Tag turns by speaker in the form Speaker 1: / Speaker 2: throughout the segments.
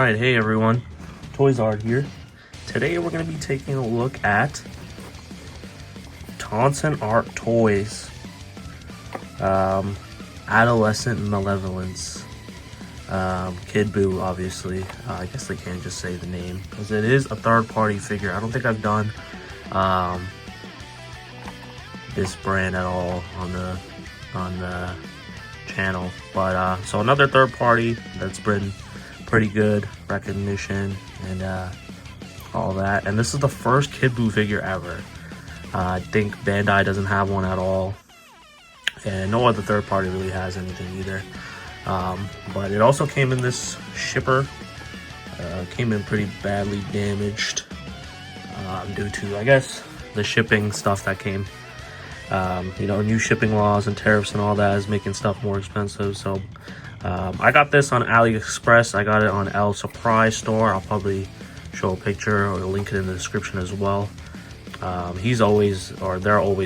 Speaker 1: Alright, hey everyone, Toyzart here. Today we're going to be taking a look at TonsenArts Toys. Adolescent Malevolence. Kid Buu, obviously. I guess they can't just say the name, because it is a third-party figure. I don't think I've done this brand at all on the channel. But so another third party that's been pretty good recognition and all that. And this is the first Kid Buu figure ever. I think Bandai doesn't have one at all, and no other third party really has anything either. But it also came in this shipper. Came in pretty badly damaged due to, I guess, the shipping stuff that came. You know, new shipping laws and tariffs and all that is making stuff more expensive. So I got this on AliExpress. I got it on El Surprise store. I'll probably show a picture or link it in the description as well. They're always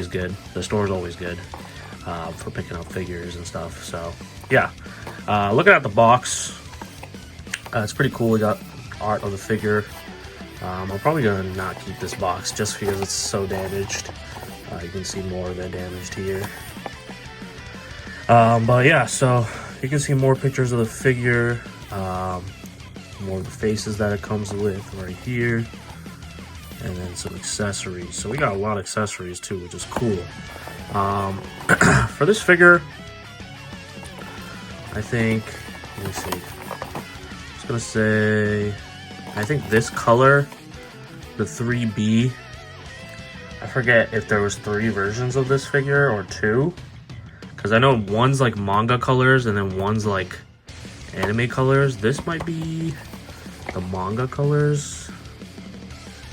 Speaker 1: good. The store's always good for picking up figures and stuff. So yeah, looking at the box, it's pretty cool. We got art of the figure. I'm probably gonna not keep this box just because it's so damaged. You can see more of it damaged here. But yeah, so you can see more pictures of the figure, more of the faces that it comes with right here, and then some accessories. So we got a lot of accessories too, which is cool. For this figure, I think, let me see, I'm just gonna say, I think this color, the 3B, I forget if there was 3 versions of this figure or 2, because I know one's like manga colors and then one's like anime colors. This might be the manga colors,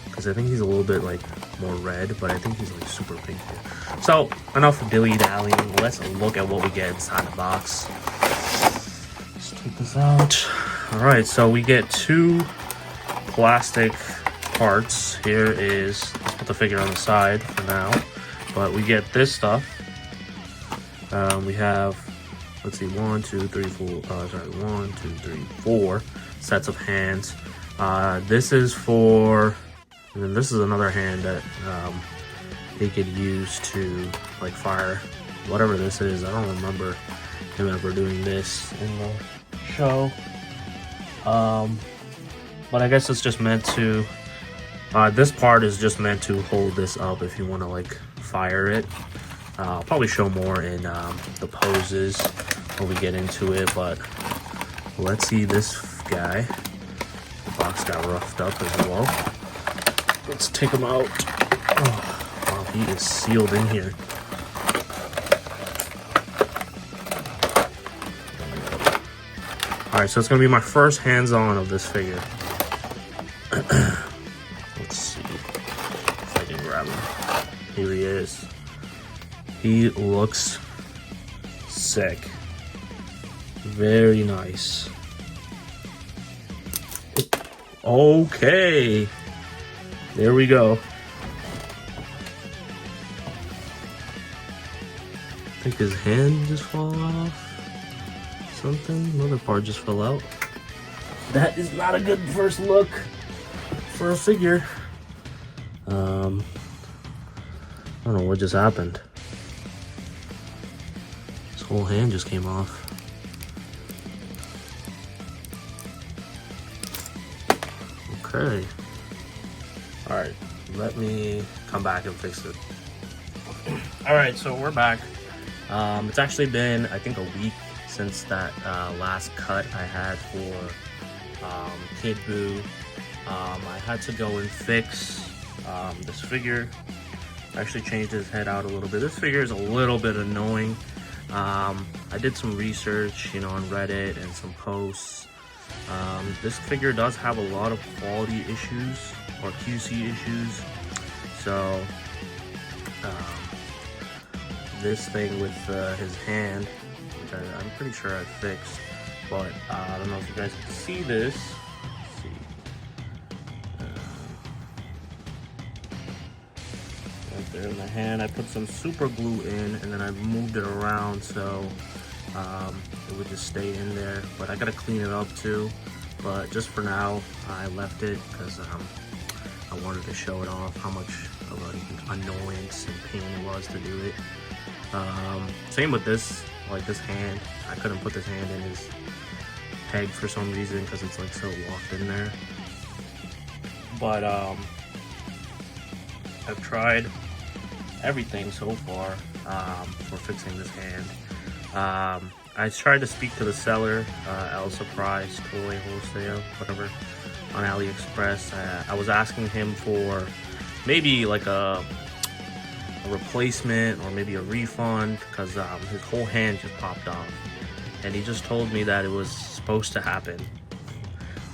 Speaker 1: because I think he's a little bit like more red, but I think he's like super pink here. So enough of dilly-dallying, let's look at what we get inside the box. Let's take this out. Alright, so we get 2 plastic parts. Here is, let's put the figure on the side for now, but we get this stuff. We have, let's see, 1, 2, 3, 4 sets of hands. This is for, and then this is another hand that they could use to like fire whatever this is. I don't remember him ever doing this in the show. But I guess it's just meant to, this part is just meant to hold this up if you want to like fire it. I'll probably show more in the poses when we get into it, but let's see this guy. The box got roughed up as well. Let's take him out. Oh, wow, he is sealed in here. Alright, so it's going to be my first hands-on of this figure. Let's see if I can grab him. Here he is. He looks sick. Very nice. Okay. There we go. I think his hand just fell off. Something. Another part just fell out. That is not a good first look for a figure. I don't know what just happened. His whole hand just came off. Okay. Alright, let me come back and fix it. Alright, so we're back. It's actually been, I think, a week since that last cut I had for Kid Buu. I had to go and fix this figure. I actually changed his head out a little bit. This figure is a little bit annoying. I did some research, you know, on Reddit and some posts. This figure does have a lot of quality issues or QC issues. So this thing with his hand, which I'm pretty sure I fixed, but I don't know if you guys can see this. Let's see. Right there in the hand, I put some super glue in, and then I moved it around so it would just stay in there. But I gotta clean it up too. but just for now, I left it because I wanted to show it off how much of an annoyance and pain it was to do it. Same with this, like this hand. I couldn't put this hand in his peg for some reason because it's like so locked in there. But I've tried everything so far for fixing this hand. I tried to speak to the seller, El Surprise Toy Wholesale, whatever, on AliExpress. I was asking him for maybe like a replacement or maybe a refund because his whole hand just popped off, and he just told me that it was supposed to happen.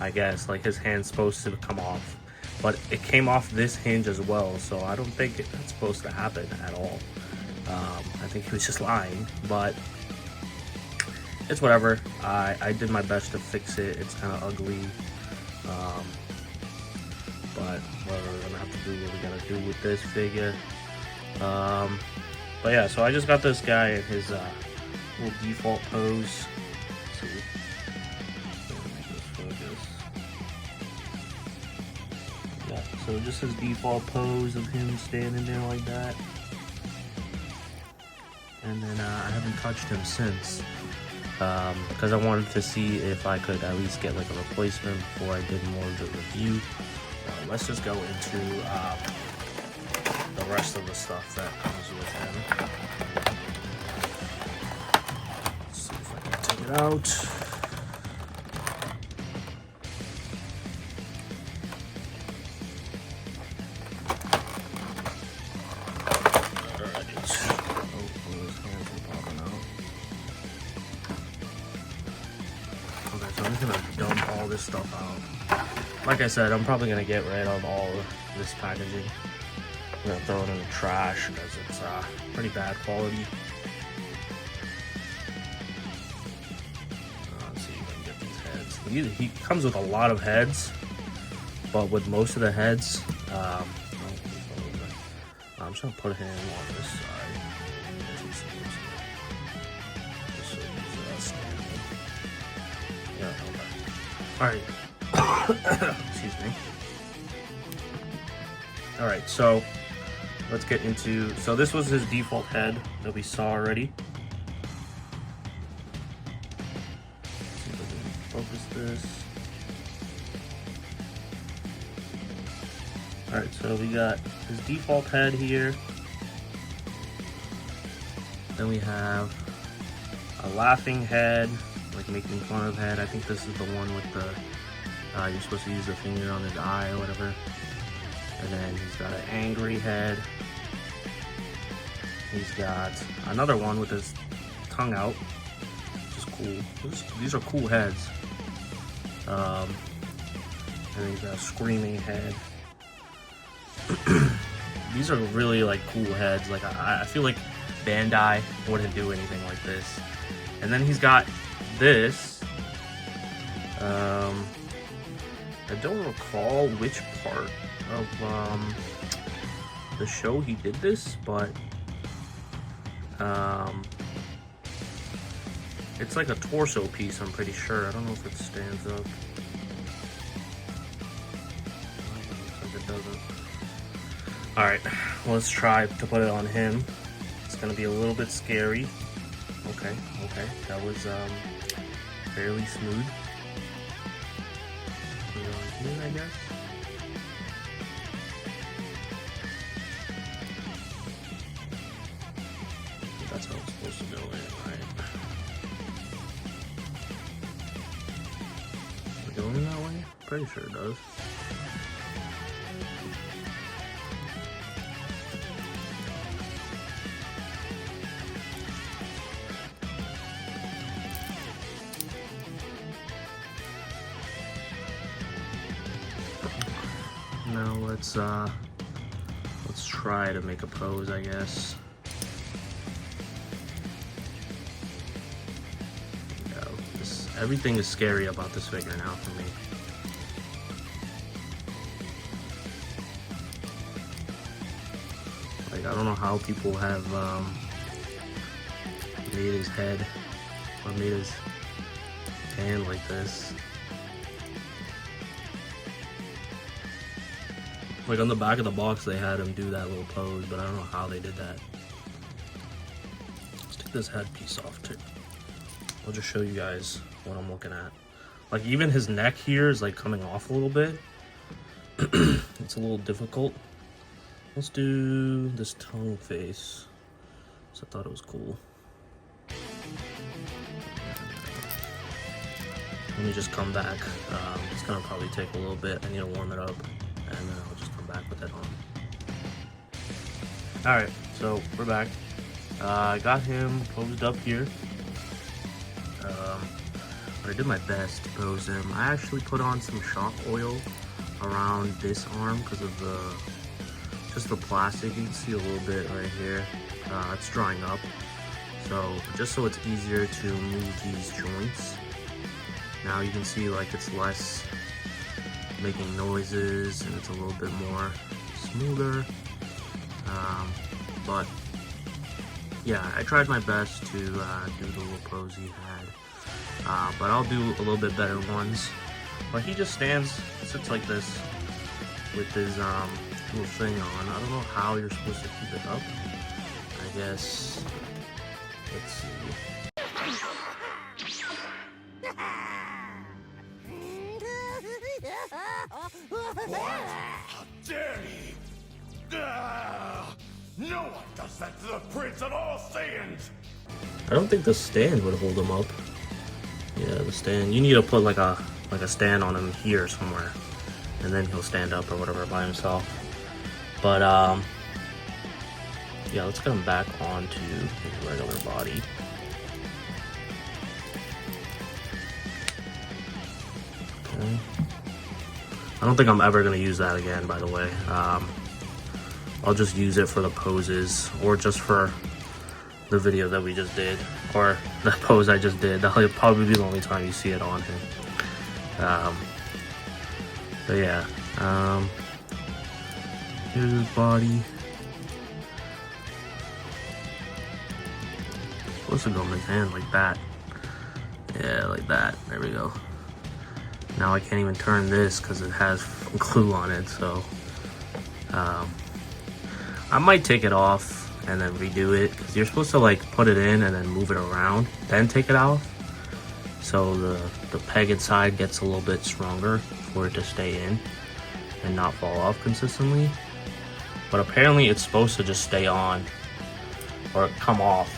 Speaker 1: I guess like his hand's supposed to come off, but it came off this hinge as well, so I don't think that's supposed to happen at all. I think he was just lying, but it's whatever. I did my best to fix it. It's kind of ugly, but whatever, we're gonna have to do what we gotta do with this figure. But yeah, so I just got this guy in his little default pose. Let's see. Make this focus. Yeah, so just his default pose of him standing there like that. And then I haven't touched him since. Because I wanted to see if I could at least get like a replacement before I did more of the review. Let's just go into the rest of the stuff that comes with him. Let's see if I can take it out. So I'm just gonna dump all this stuff out. Like I said, I'm probably gonna get rid of all of this packaging. I'm gonna throw it in the trash because it's pretty bad quality. Let's see if I can get these heads. He comes with a lot of heads, but with most of the heads, I'm just gonna put him on this side. Just so he's standing. Yeah, okay. Alright. Excuse me. Alright, so let's get into, so this was his default head that we saw already. Let's see if I can focus this. Alright, so we got his default head here. Then we have a laughing head, like making fun of head. I think this is the one with the, you're supposed to use the finger on his eye or whatever. And then he's got an angry head. He's got another one with his tongue out, which is cool. These are cool heads. And then he's got a screaming head. These are really like cool heads. Like I feel like Bandai wouldn't do anything like this. And then he's got this. I don't recall which part of the show he did this, but it's like a torso piece, I'm pretty sure. I don't know if it stands up. Looks like it doesn't. Alright, let's try to put it on him. It's gonna be a little bit scary. Okay, that was fairly smooth. Put it on here, I guess. That's how it's supposed to go in, right? Is it going that way? Pretty sure it does. Now let's try to make a pose, I guess. Everything is scary about this figure now for me. Like, I don't know how people have made his head or made his hand like this. Like on the back of the box, they had him do that little pose, but I don't know how they did that. Let's take this headpiece off too. I'll just show you guys what I'm looking at. Like even his neck here is like coming off a little bit. It's a little difficult. Let's do this tongue face. So I thought it was cool. Let me just come back. It's gonna probably take a little bit. I need to warm it up, and then I'll just come back with it on. All right, so we're back. I got him posed up here. But I did my best to pose him. I actually put on some shock oil around this arm because of just the plastic. You can see a little bit right here. It's drying up. So just so it's easier to move these joints. Now you can see like it's less making noises and it's a little bit more smoother. But yeah, I tried my best to do the little pose he had. But I'll do a little bit better ones. But he just sits like this with his little thing on. I don't know how you're supposed to keep it up. I guess, let's see.
Speaker 2: How dare he! No one does that to the Prince of all Saiyans!
Speaker 1: I don't think the stand would hold him up. Yeah, the stand. You need to put like a stand on him here somewhere, and then he'll stand up or whatever by himself. But yeah, let's get him back onto his regular body. Okay. I don't think I'm ever gonna use that again, by the way. I'll just use it for the poses, or just for the video that we just did, or the pose I just did. That'll probably be the only time you see it on him. But yeah, here's his body. Supposed to go in his hand like that. Yeah, like that. There we go. Now I can't even turn this because it has glue on it, so I might take it off and then redo it, because you're supposed to like put it in and then move it around, then take it off, so the peg inside gets a little bit stronger for it to stay in and not fall off consistently. But apparently it's supposed to just stay on or come off.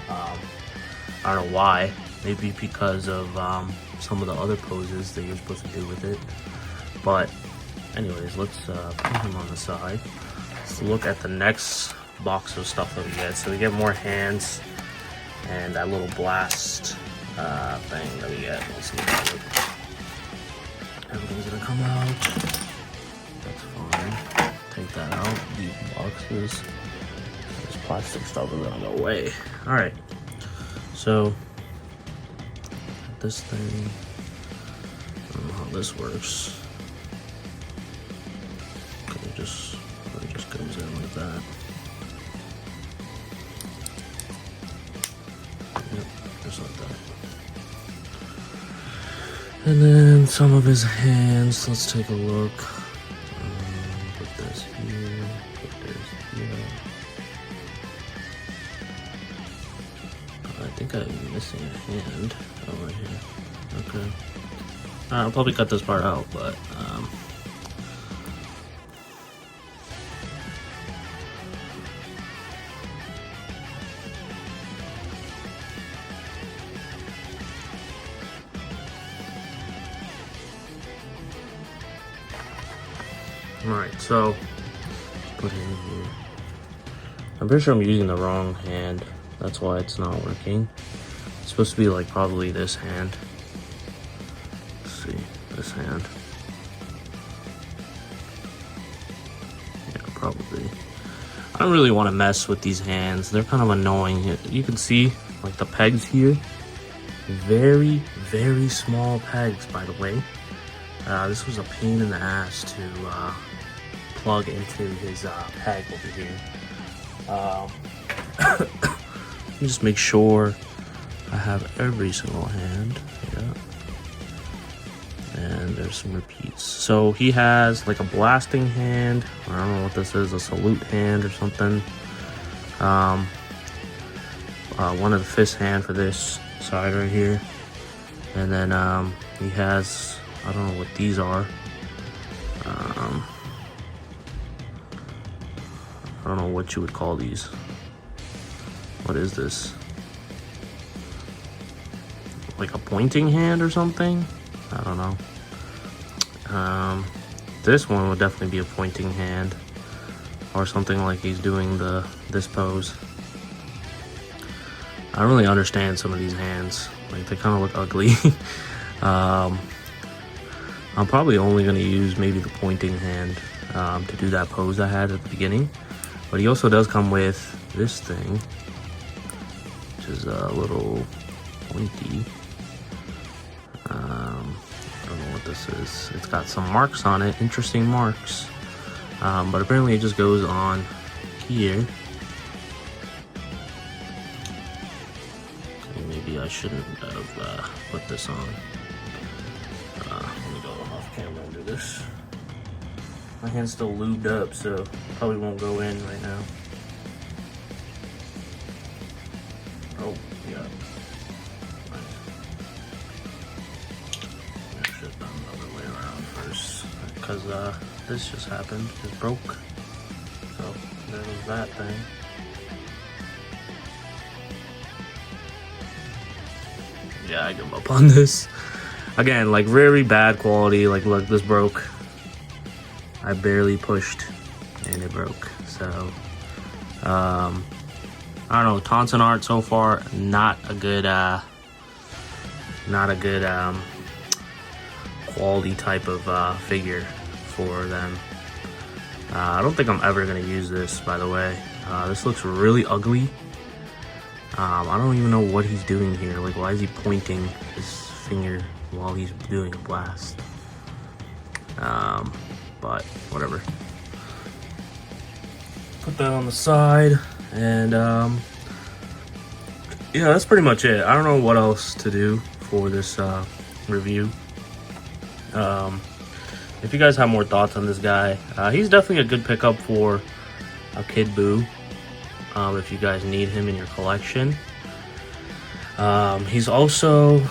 Speaker 1: I don't know why. Maybe because of some of the other poses that you're supposed to do with it. But anyways, let's put him on the side. Let's look at the next box of stuff that we get. So we get more hands and that little blast thing that we get. Let's see how everything's gonna come out. That's fine. Take that out. These boxes. This plastic stuff is gonna go away. Alright. So this thing, I don't know how this works. Okay, it just goes in like that. Yep, just like that. And then some of his hands, let's take a look. Put this here, put this here. I think I'm missing a hand. Oh, right here. Okay. I'll probably cut this part out, but alright, so put it in here. I'm pretty sure I'm using the wrong hand. That's why it's not working. It's supposed to be like probably this hand. Let's see, this hand. Yeah, probably. I don't really want to mess with these hands. They're kind of annoying. You can see like the pegs here. Very, very small pegs, by the way. This was a pain in the ass to plug into his peg over here. Let me just make sure I have every single hand. Yeah. And there's there's some repeats. So he has like a blasting hand. I don't know what this is, a salute hand or something. One of the fist hand for this side right here. And then he has, I don't know what these are. I don't know what you would call these. What is this? Like a pointing hand or something? I don't know. This one would definitely be a pointing hand, or something like he's doing this pose. I don't really understand some of these hands. Like, they kind of look ugly. I'm probably only going to use maybe the pointing hand to do that pose I had at the beginning. But he also does come with this thing, which is a little pointy. I don't know what this is. It's got some marks on it, interesting marks. But apparently it just goes on here. Maybe I shouldn't have put this on. Let me go off camera and do this. My hand's still lubed up, so probably won't go in right now. Oh, yeah. Nice. I should have done the other way around first, because this just happened. It broke. So there was that thing. Yeah, I give up on this. Again, like, very bad quality. Like, look, this broke. I barely pushed and it broke. So I don't know, TonsenArts so far, not a good quality type of figure for them. I don't think I'm ever gonna use this, by the way. This looks really ugly. I don't even know what he's doing here. Like, why is he pointing his finger while he's doing a blast? But whatever. Put that on the side, and yeah, that's pretty much it. I don't know what else to do for this review. If you guys have more thoughts on this guy, he's definitely a good pickup for a Kid Buu. If you guys need him in your collection. He's also,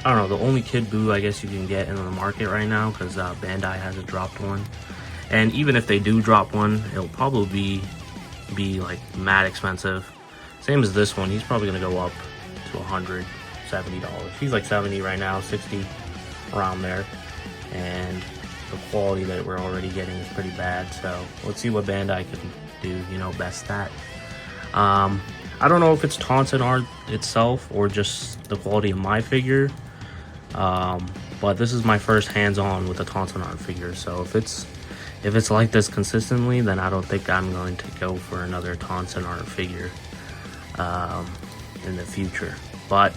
Speaker 1: I don't know, the only Kid Buu I guess you can get in the market right now, because Bandai hasn't dropped one. And even if they do drop one, it'll probably be like mad expensive. Same as this one. He's probably gonna go up to $170. He's like 70 right now, 60 around there. And the quality that we're already getting is pretty bad. So let's see what Bandai can do, you know, best that. I don't know if it's TonsenArt itself or just the quality of my figure. But this is my first hands-on with a TonsenArt figure. So if it's like this consistently, then I don't think I'm going to go for another TonsenArt figure in the future. But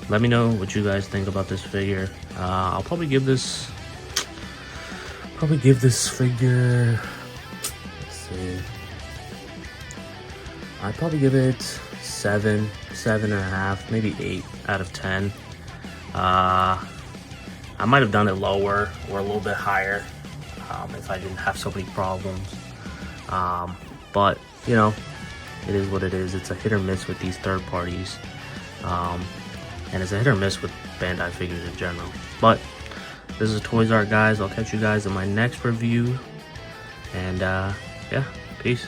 Speaker 1: let me know what you guys think about this figure. I'll probably give this figure, let's see, I'd probably give it 7.5, maybe 8 out of 10. I might have done it lower or a little bit higher if I didn't have so many problems. But you know, it is what it is. It's a hit or miss with these third parties, and it's a hit or miss with Bandai figures in general. But this is Toyzart, guys. I'll catch you guys in my next review, and yeah, peace.